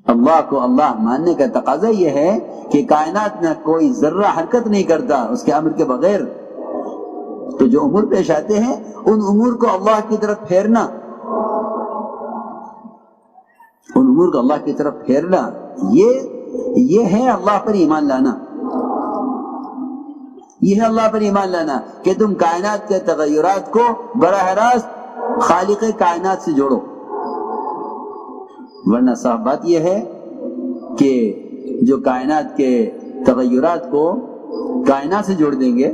اللہ کو اللہ ماننے کا تقاضا یہ ہے کہ کائنات میں کوئی ذرہ حرکت نہیں کرتا اس کے امر کے بغیر. تو جو امور پیش آتے ہیں ان امور کو اللہ کی طرف پھیرنا، ان امور کو اللہ کی طرف پھیرنا، یہ ہے اللہ پر ایمان لانا. یہ ہے اللہ پر ایمان لانا کہ تم کائنات کے تغیرات کو براہ راست خالق کائنات سے جوڑو. ورنہ صاف بات یہ ہے کہ جو کائنات کے تغیرات کو کائنات سے جوڑ دیں گے،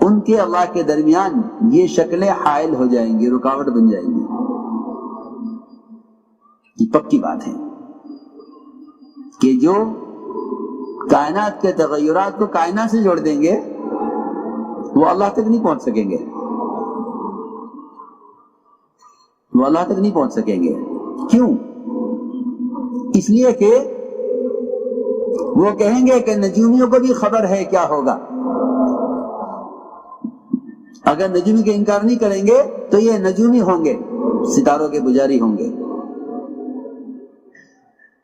ان کے اللہ کے درمیان یہ شکلیں حائل ہو جائیں گی، رکاوٹ بن جائیں گی. یہ پکی بات ہے کہ جو کائنات کے تغیرات کو کائنات سے جوڑ دیں گے وہ اللہ تک نہیں پہنچ سکیں گے، وہ اللہ تک نہیں پہنچ سکیں گے. کیوں؟ اس لیے کہ وہ کہیں گے کہ نجومیوں کو بھی خبر ہے کیا ہوگا. اگر نجومی کے انکار نہیں کریں گے تو یہ نجومی ہوں گے، ستاروں کے پجاری ہوں گے،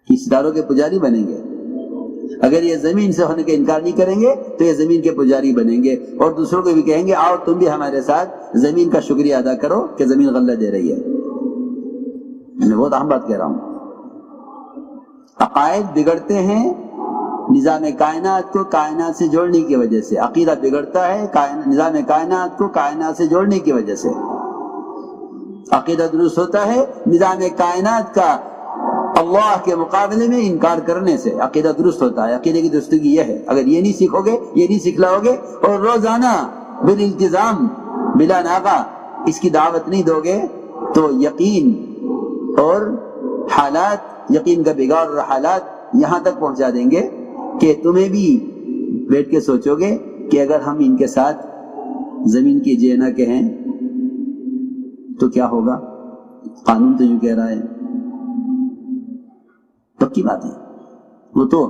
یہ ستاروں کے پجاری بنیں گے. اگر یہ زمین سے ہونے کا انکار نہیں کریں گے تو یہ زمین کے پجاری بنیں گے، اور دوسروں کو بھی کہیں گے آؤ تم بھی ہمارے ساتھ زمین کا شکریہ ادا کرو کہ زمین غلہ دے رہی ہے. میں بہت اہم بات کہہ رہا ہوں. عقائد بگڑتے ہیں نظام کائنات کو کائنات سے جوڑنے کی وجہ سے. عقیدہ بگڑتا ہے نظام کائنات کو کائنات سے جوڑنے کی وجہ سے. عقیدہ درست ہوتا ہے نظام کائنات کا اللہ کے مقابلے میں انکار کرنے سے. عقیدہ درست ہوتا ہے. عقیدے کی درستگی یہ ہے، اگر یہ نہیں سیکھو گے، یہ نہیں سکھلاؤ گے اور روزانہ بالالتزام بلا ناغہ اس کی دعوت نہیں دو گے تو یقین اور حالات، یقین کا بگاڑ اور حالات یہاں تک پہنچا دیں گے کہ تمہیں بھی بیٹھ کے سوچو گے کہ اگر ہم ان کے ساتھ زمین کی جے نہ کہیں تو کیا ہوگا. قانون تو یوں کہہ رہا ہے. پکی بات ہے. وہ تو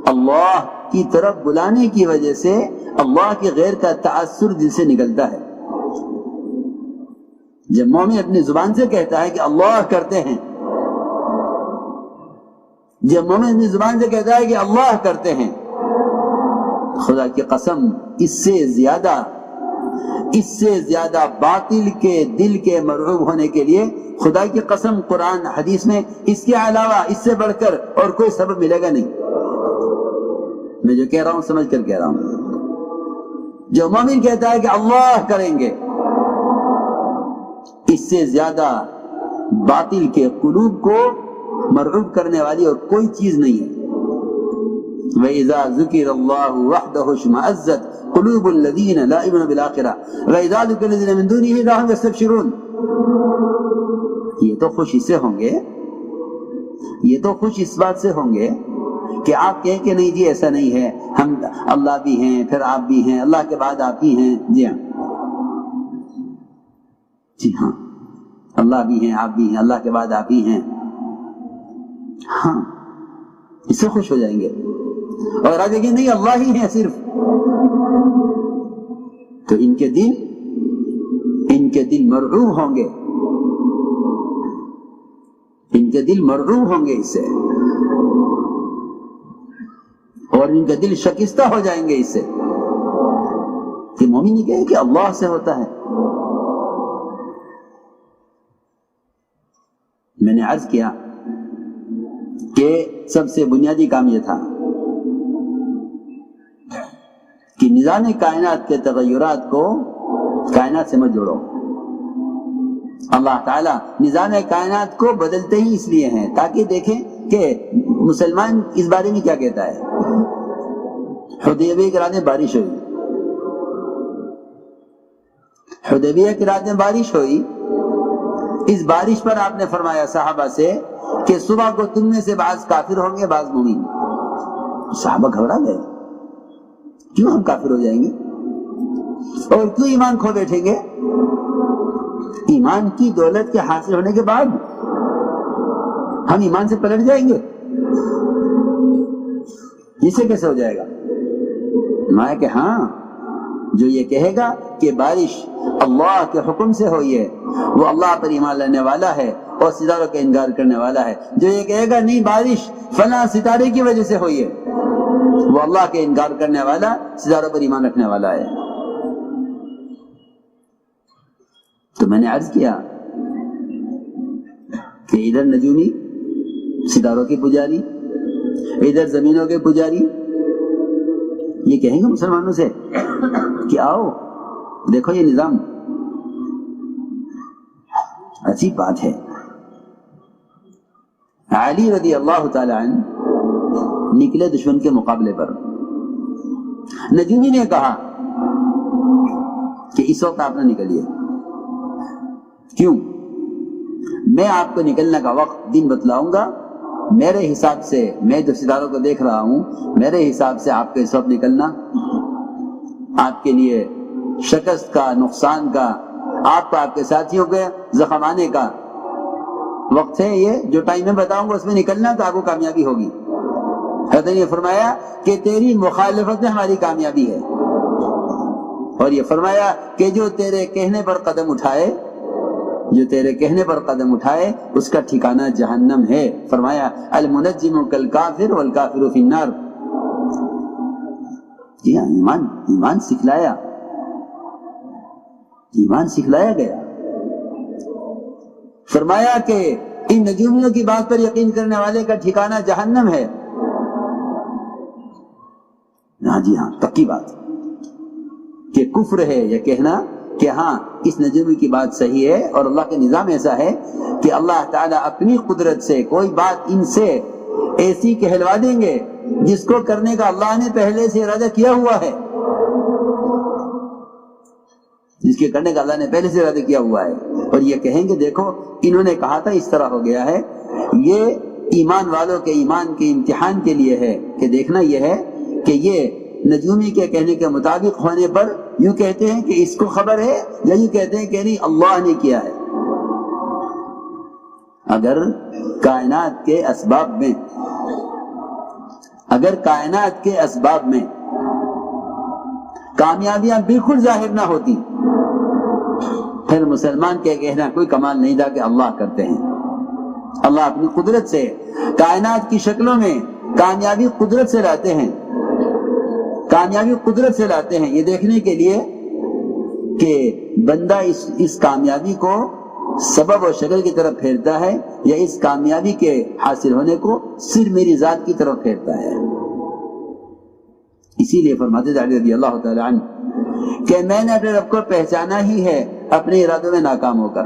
اللہ کی طرف بلانے کی وجہ سے اللہ کے غیر کا تأثر دل سے نکلتا ہے. جب مومن اپنی زبان سے کہتا ہے کہ اللہ کرتے ہیں، جب مومن اپنی زبان سے کہتا ہے کہ اللہ کرتے ہیں، خدا کی قسم اس سے زیادہ باطل کے دل کے مرعوب ہونے کے لیے خدا کی قسم قرآن حدیث میں اس کے علاوہ اس سے بڑھ کر اور کوئی سبب ملے گا نہیں. میں جو کہہ رہا ہوں سمجھ کر کہہ رہا ہوں. جو مومن کہتا ہے کہ اللہ کریں گے، اس سے زیادہ باطل کے قلوب کو مرعوب کرنے والی اور کوئی چیز نہیں ہے. وَإِذَا ذُكِرَ اللَّهُ وَحْدَهُ اشْمَأَزَّتْ قُلُوبُ الَّذِينَ لَا يُؤْمِنُونَ بِالْآخِرَةِ وَإِذَا ذُكِرَ الَّذِينَ مِن دُونِهِ إِذَا هُمْ يَسْتَبْشِرُونَ. یہ تو خوش اس سے ہوں گے، یہ تو خوش اس بات سے ہوں گے کہ آپ کہیں کہ نہیں جی ایسا نہیں ہے، ہم اللہ بھی ہیں پھر آپ بھی ہیں، اللہ کے بعد آپ ہی ہیں. جی ہاں، جی ہاں، اللہ بھی ہیں آپ بھی ہیں، اللہ کے بعد آپ ہی ہیں. ہاں، اس سے خوش ہو جائیں گے. اور آگے کہ نہیں اللہ ہی ہیں صرف، تو ان کے دل مرعوب ہوں گے، ان کے دل مرعوب ہوں گے اس سے، اور ان کے دل شکستہ ہو جائیں گے اس سے کہ مومن یہ کہے کہ اللہ سے ہوتا ہے. میں نے عرض کیا کہ سب سے بنیادی کام یہ تھا کہ نظام کائنات کے تغیرات کو کائنات سے مت جوڑو. اللہ تعالیٰ نظام کائنات کو بدلتے ہی اس لیے ہیں تاکہ دیکھیں کہ مسلمان اس بارے میں کیا کہتا ہے. حدیبیہ کی رات میں بارش ہوئی، حدیبیہ کی رات میں بارش ہوئی. اس بارش پر آپ نے فرمایا صحابہ سے کہ صبح کو تم میں سے بعض کافر ہوں گے بعض مومن. صحابہ گھبرا گئے، کیوں ہم کافر ہو جائیں گے اور کیوں ایمان کھو بیٹھیں گے؟ ایمان کی دولت کے حاصل ہونے کے بعد ہم ایمان سے پلٹ جائیں گے؟ اسے کیسے ہو جائے گا؟ میں کہ ہاں، جو یہ کہے گا کہ بارش اللہ کے حکم سے ہوئی ہے وہ اللہ پر ایمان لانے والا ہے اور ستاروں کا انکار کرنے والا ہے. جو یہ کہے گا نہیں بارش فلاں ستارے کی وجہ سے ہوئی ہے، وہ اللہ کے انکار کرنے والا، ستاروں پر ایمان رکھنے والا ہے. تو میں نے عرض کیا کہ ادھر نجومی ستاروں کے پجاری، ادھر زمینوں کے پجاری، یہ کہیں گے مسلمانوں سے کہ آؤ دیکھو یہ نظام. عجیب بات ہے. علی رضی اللہ تعالی عنہ نکلے دشمن کے مقابلے پر. نجومی نے کہا کہ اس وقت آپ نہ نکلیے. کیوں؟ میں آپ کو نکلنے کا وقت دن بتلاؤں گا. میرے حساب سے، میں جو ستاروں کو دیکھ رہا ہوں، میرے حساب سے آپ کو اس وقت نکلنا آپ کے لیے شکست کا، نقصان کا، آپ کو آپ کے ساتھیوں کے زخم آنے کا وقت ہے. یہ جو ٹائم میں بتاؤں گا اس میں نکلنا تو آپ کو کامیابی ہوگی. حضرت نے فرمایا کہ تیری مخالفت میں ہماری کامیابی ہے، اور یہ فرمایا کہ جو تیرے کہنے پر قدم اٹھائے، جو تیرے کہنے پر قدم اٹھائے اس کا ٹھکانہ جہنم ہے. فرمایا المنجم کالکافر والکافر فی النار. جی ہاں، ایمان سکھلایا، ایمان سکھلایا گیا. فرمایا کہ ان نجومیوں کی بات پر یقین کرنے والے کا ٹھکانہ جہنم ہے. ہاں جی ہاں، پکی بات کہ کفر ہے یہ کہنا کہ ہاں اس نجومی کی بات صحیح ہے. اور اللہ کا نظام ایسا ہے کہ اللہ تعالیٰ اپنی قدرت سے کوئی بات ان سے ایسی کہلوا دیں گے جس کو کرنے کا اللہ نے پہلے سے ارادہ کیا ہوا ہے، جس کے کرنے کا اللہ نے پہلے سے ارادہ کیا ہوا ہے. اور یہ کہیں گے دیکھو انہوں نے کہا تھا اس طرح ہو گیا ہے. یہ ایمان والوں کے ایمان کے امتحان کے لیے ہے کہ دیکھنا یہ ہے کہ یہ نجومی کے کہنے کے مطابق ہونے پر یوں کہتے ہیں کہ اس کو خبر ہے، یا یوں کہتے ہیں کہ نہیں اللہ نے کیا ہے. اگر کائنات کے اسباب میں، اگر کائنات کے اسباب میں کامیابیاں بالکل ظاہر نہ ہوتی پھر مسلمان کے کہنا کوئی کمال نہیں تھا کہ اللہ کرتے ہیں. اللہ اپنی قدرت سے کائنات کی شکلوں میں کامیابی قدرت سے لاتے ہیں، کامیابی قدرت سے لاتے ہیں، یہ دیکھنے کے لیے کہ بندہ اس کامیابی کو سبب و شکل کی طرف پھیرتا ہے یا اس کامیابی کے حاصل ہونے کو صرف میری ذات کی طرف پھیرتا ہے. اسی لیے فرماتے تھے علی رضی اللہ تعالی عنہ کہ میں نے اپنے رب کو پہچانا ہی ہے اپنے ارادوں میں ناکام ہو کر.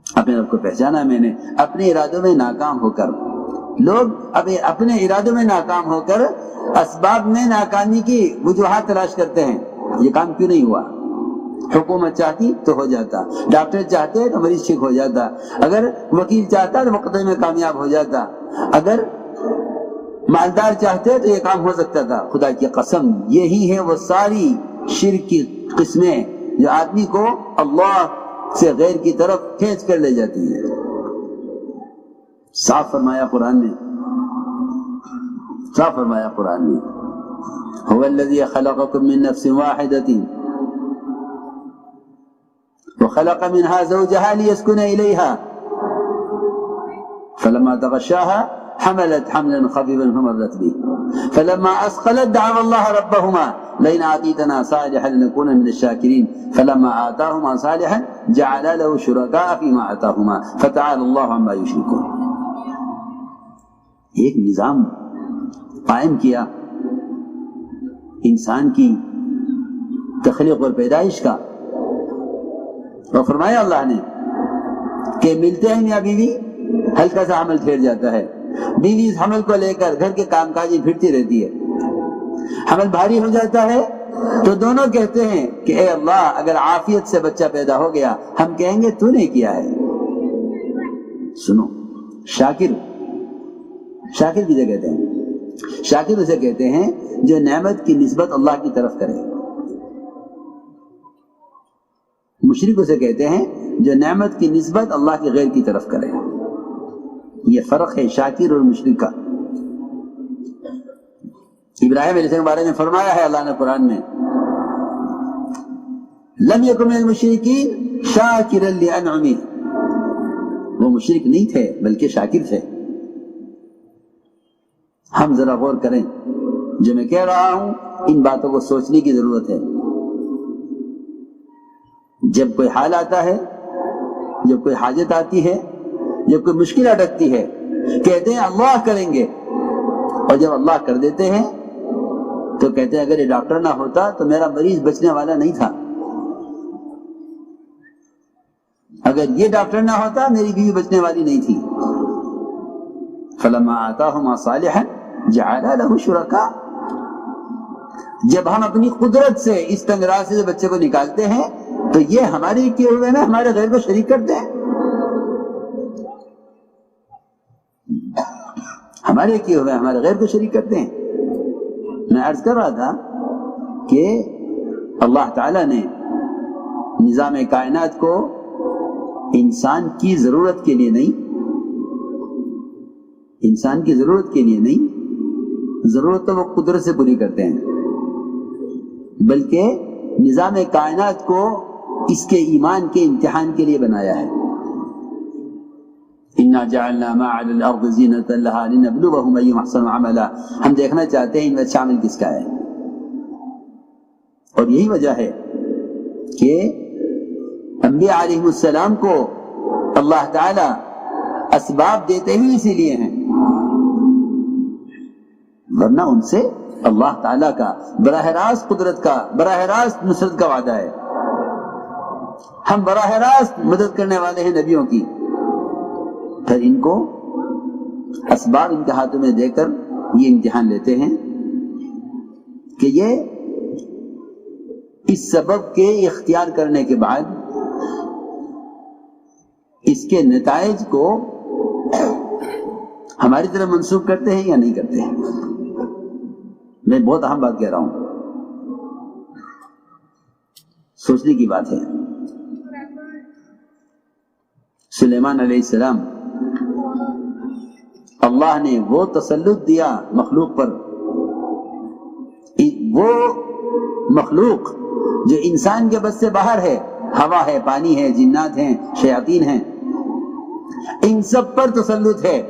اپنے رب کو پہچانا میں نے اپنے ارادوں میں ناکام ہو کر. لوگ اپنے ارادوں میں ناکام ہو کر اسباب میں ناکامی کی وجوہات تلاش کرتے ہیں. یہ کام کیوں نہیں ہوا؟ حکومت چاہتی تو ہو جاتا، ڈاکٹر چاہتے تو مریض ٹھیک ہو جاتا، اگر وکیل چاہتا تو مقدمے میں کامیاب ہو جاتا، اگر مالدار چاہتے تو یہ کام ہو سکتا تھا. خدا کی قسم یہی ہے وہ ساری شرک کی قسمیں جو آدمی کو اللہ سے غیر کی طرف کھینچ کر لے جاتی ہے. صاف فرمایا قرآن میں، صاف فرمایا قرآن میں هو الذي خلقكم من نفس واحدة وخلق منها زوجها ليسكن إليها فلما تغشاها حملت حملا خفيفا فمرت به فلما أثقلت دعوا الله ربهما لئن آتيتنا صالحا لنكون من الشاكرين فلما آتاهما صالحا جعل له شركاء فيما آتاهما فتعالى الله عما يشركون. ایک نظام قائم کیا انسان کی تخلیق اور پیدائش کا، اور فرمایا اللہ نے کہ ملتے ہیں میاں بیوی ہلکا سا حمل پھیر جاتا ہے، بیوی اس حمل کو لے کر گھر کے کام کاج میں پھرتی رہتی ہے، حمل بھاری ہو جاتا ہے تو دونوں کہتے ہیں کہ اے اللہ اگر عافیت سے بچہ پیدا ہو گیا ہم کہیں گے تو نے کیا ہے. سنو، شاکر کسے کہتے ہیں؟ شاکر اسے کہتے ہیں جو نعمت کی نسبت اللہ کی طرف کرے. مشرک اسے کہتے ہیں جو نعمت کی نسبت اللہ کی غیر کی طرف کرے. یہ فرق ہے شاکر اور مشرک کا. ابراہیم علیہ السلام کے بارے میں فرمایا ہے اللہ نے قرآن میں لم یکن من المشرکین شاکرا لانعمہ. مشرک نہیں تھے بلکہ شاکر تھے. ہم ذرا غور کریں، جو میں کہہ رہا ہوں ان باتوں کو سوچنے کی ضرورت ہے. جب کوئی حال آتا ہے، جب کوئی حاجت آتی ہے، جب کوئی مشکل اٹکتی ہے، کہتے ہیں اللہ کریں گے، اور جب اللہ کر دیتے ہیں تو کہتے ہیں اگر یہ ڈاکٹر نہ ہوتا تو میرا مریض بچنے والا نہیں تھا، اگر یہ ڈاکٹر نہ ہوتا میری بیوی بچنے والی نہیں تھی. فلما آتاہما صالحا جعل له شرکاء. جب ہم اپنی قدرت سے اس تنگ راستے سے بچے کو نکالتے ہیں تو یہ ہمارے کیے ہوئے میں ہمارے غیر کو شریک کرتے ہیں. ہمارے کیے ہوئے ہمارے غیر کو شریک کرتے ہیں. میں عرض کر رہا تھا کہ اللہ تعالی نے نظام کائنات کو انسان کی ضرورت کے لیے نہیں، انسان کی ضرورت کے لیے نہیں، ضرورت تو وہ قدرت سے پوری کرتے ہیں، بلکہ نظام کائنات کو اس کے ایمان کے امتحان کے لیے بنایا ہے. اِنَّا جَعَلْنَا مَا عَلَى الْأَرْضِ زِينَةً لَهَا لِنَبْلُوَهُمْ أَيُّهُمْ أَحْسَنُ عَمَلًا. ہم دیکھنا چاہتے ہیں ان میں شامل کس کا ہے. اور یہی وجہ ہے کہ انبیاء علیہ السلام کو اللہ تعالی اسباب دیتے ہی اسی لیے ہیں، ورنہ ان سے اللہ تعالیٰ کا براہ راست قدرت کا، براہ راست نصرت کا وعدہ ہے. ہم براہ راست مدد کرنے والے ہیں نبیوں کی، پھر ان کو اسباب ان کے ہاتھوں میں دے کر یہ امتحان لیتے ہیں کہ یہ اس سبب کے اختیار کرنے کے بعد اس کے نتائج کو ہماری طرف منسوخ کرتے ہیں یا نہیں کرتے ہیں. میں بہت اہم بات کہہ رہا ہوں، سوچنے کی بات ہے. سلیمان علیہ السلام اللہ نے وہ تسلط دیا مخلوق پر، وہ مخلوق جو انسان کے بس سے باہر ہے، ہوا ہے، پانی ہے، جنات ہیں، شیاطین ہیں، ان سب پر تسلط ہے.